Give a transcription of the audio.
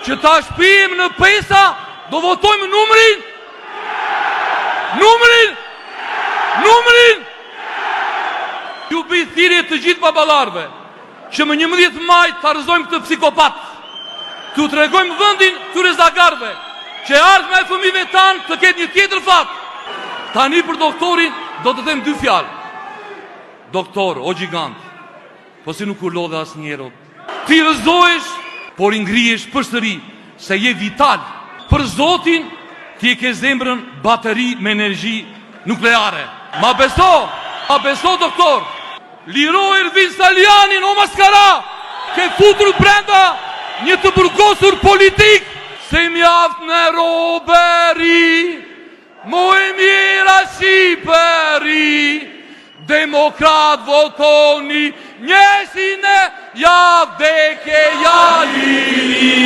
që ta shpijim në pesa, do votojmë numrin? Numrin! Ju bëj thirrje të gjithë baballarëve, që më 11 maj të arëzojmë këtë psikopat, të tregojmë vendin këtyre zagarve, që ardhma e fëmijëve tanë të ketë një tjetër fat. Tani për doktorin do të them 2 fjalë. Doktor, o gjigant, po si nuk u lodhe asnjëherë. Ti rëzohesh, por i ngrihesh përsëri, se je vital. Për Zotin, ti e ke zemrën bateri me energji nukleare. Ma beso doktor. Liro Ervin Salianin, o maskara, ke futur brenda një të burgosur politik, se mjaft në roberi, mo e mira Shqipëri, demokrat votoni, njësine ja vdekje ja liri.